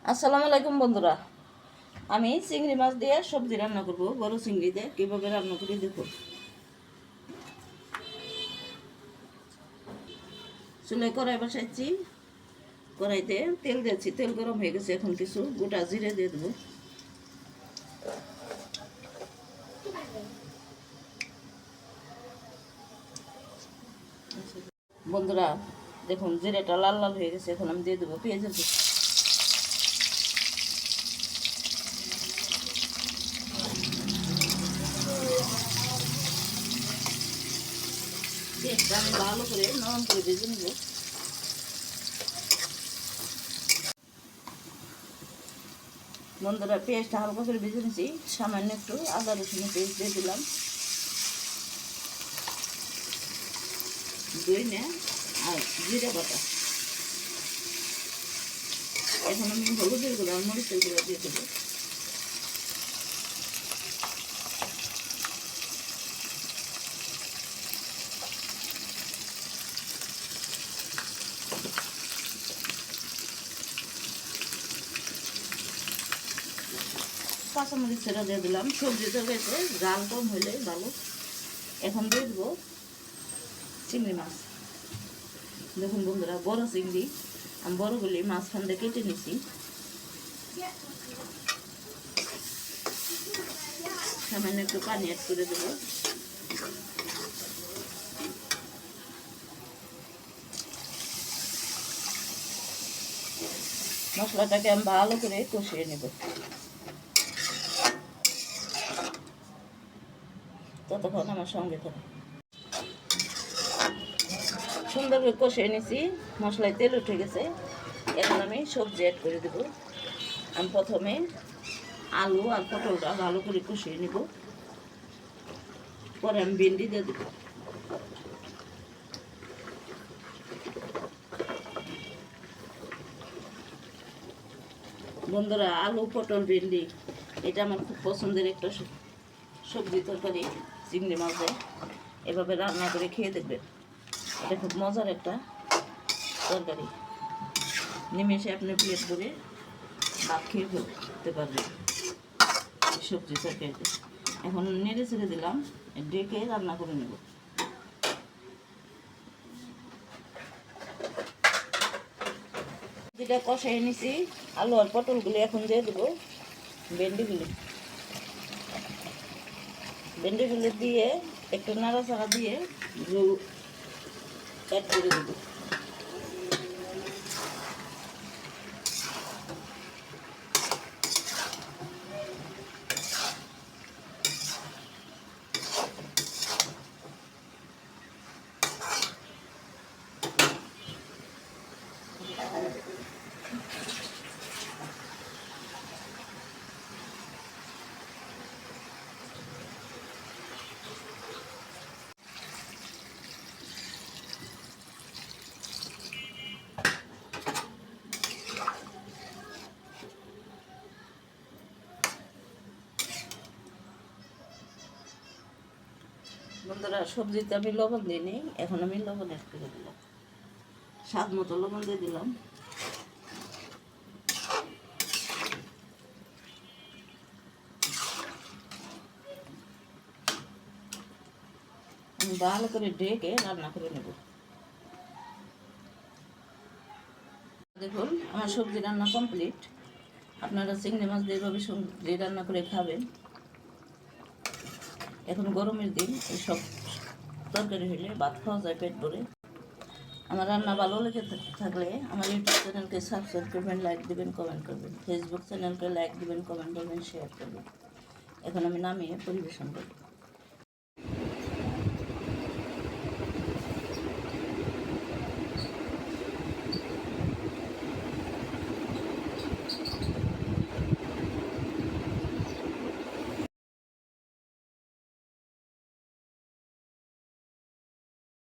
আসসালামু আলাইকুম বন্ধুরা, আমি চিংড়ি মাছ দিয়ে সবজি রান্না করব। বড় চিংড়ি দিয়ে কীভাবে রান্না করি দেখো। চুলায় কড়াই বসাইছি, কড়াইতে তেল দিয়েছি, তেল গরম হয়ে গেছে। এখন কিছু গোটা জিরে দিয়ে দেবো। বন্ধুরা দেখুন, জিরেটা লাল লাল হয়ে গেছে। এখন আমি দিয়ে দেবো পেঁয়াজের কুচি। পেঁয়াজটা আমি ভালো করে নরম করে ভেজে নেব। বন্ধুরা পেঁয়াজটা হালকা করে ভেজে নিয়েছি, সামান্য একটু আদা রসুনের পেস্ট দিয়ে দিলাম, দইনে আর জিরে বাটা। এখন আমি হলুদের গুঁড়ো আর মরিচের গুঁড়ো দিয়ে দেবো। কাঁচামরিচ ছেড়ে দিয়ে দিলাম। সবজি তরকারিতে জাল কম হইলে ভালো। এখন দিয়ে দেবো চিংড়ি মাছ। দেখুন বন্ধুরা, বড় চিংড়ি আমি বড়গুলি মাঝখান দিয়ে কেটে নিছি। সামান্য একটু পানি অ্যাড করে দেবো। মশলাটাকে আমি ভালো করে কষিয়ে নেব। ততক্ষণ আমার সঙ্গে থাকে। সুন্দর করে কষিয়ে নিছি, মশলায় তেল উঠে গেছে। এখন আমি সবজি অ্যাড করে দেব। আমি প্রথমে আলু আর পটলটা ভালো করে কষিয়ে নেব, পরে আমি ভেন্ডি দিয়ে দেবো। বন্ধুরা, আলু পটল ভেন্ডি এটা আমার খুব পছন্দের একটা সবজি তরকারি। চিংড়ি মাছের এভাবে রান্না করে খেয়ে দেখবেন, এটা খুব মজার একটা তরকারি। নিমেষে আপনি প্লেট করে ভাত খেয়ে ফেলতে পারবেন সবজি তরকারিতে। এখন নেড়ে ছেড়ে দিলাম, ডেকে রান্না করে নেব। যেটা কষাই নিছি, আলু আর পটলগুলি এখন দিয়ে দেবো। ভেন্ডিগুলি দিয়ে একটু নাড়াচাড়া দিয়ে অ্যাড করে দেবো। বন্ধুরা, সবজিতে আমি লবণ দিয়ে নিই। এখন আমি লবণ অ্যাড করে দিলাম, স্বাদ মতো লবণ দিয়ে দিলাম। আমি ভালো করে ঢেকে রান্না করে নেব। দেখুন, আমার সবজি রান্না কমপ্লিট। আপনারা চিংড়ি মাছ দিয়ে এভাবে সবজি রান্না করে খাবেন। এখন গরমের দিন এইসব তরকারি হইলে ভাত খাওয়া যায় পেট ভরে। আমার রান্না ভালো লেগে থাকলে আমার ইউটিউব চ্যানেলকে সাবস্ক্রাইব করবেন, লাইক দেবেন, কমেন্ট করবেন। ফেসবুক চ্যানেলকে লাইক দেবেন, কমেন্ট করবেন, শেয়ার করবেন। এখন আমি নামিয়ে পরিবেশন করব।